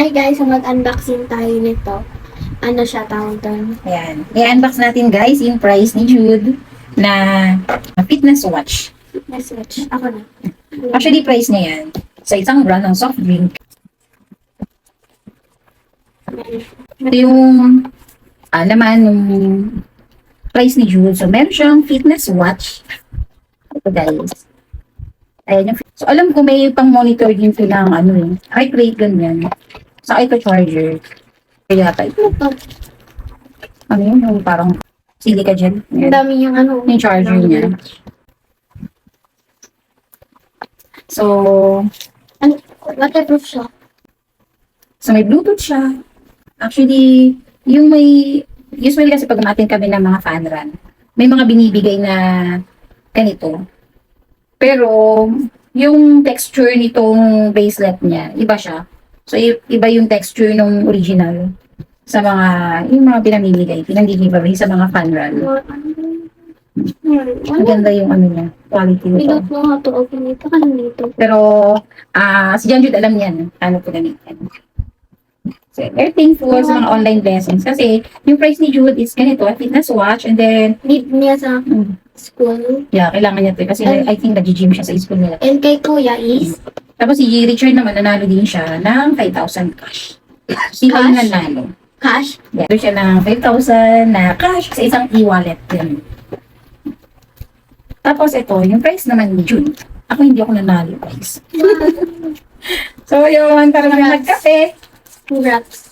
Hi guys, so mag-unboxing tayo nito. Ano siya tawag doon? Ayan. I-unbox natin guys yung price ni Jude na fitness watch. Fitness watch. Ako na. Actually, price niya yan sa isang brand ng soft drink. Ito yung laman ng price ni Jude. So, meron siyang fitness watch. Ito guys. Ayan yung, so, alam ko may pang-monitor din ito ng heart rate, ganyan. Sa ito charger. Kaya ito. Ano yun? Yung parang silica gel. Ang dami yung ano. Yung charger niya. So, Ano, waterproof siya. so may Bluetooth siya. Actually, yung usually kasi pag umatin kami ng mga fan run, may mga binibigay na ganito. Pero, yung texture nitong bracelet niya, iba siya. So, iba yung texture ng original sa yung mga pinag-giveaway sa mga fan run. Ang ganda yung niya, quality We nito. don't know how to open it. Ano nito? Pero, si John Jude alam yan, ano po gamitin. So, very thankful sa mga online blessings. Kasi, yung price ni Jude is ganito, a fitness watch, and then, Need niya sa school. yeah, kailangan niya ito. Kasi I think nag-gym siya sa school nila. And kay kuya is Tapos si Richard naman, nanalo din siya ng 5,000 cash. Sila yung Cash? nanalo. cash. Yeah. Doon siya ng 5,000 na cash sa isang e-wallet din. Tapos ito, yung price naman ni June. Ako hindi ako nanalo, guys. So yun, tara naman magkape. Congrats.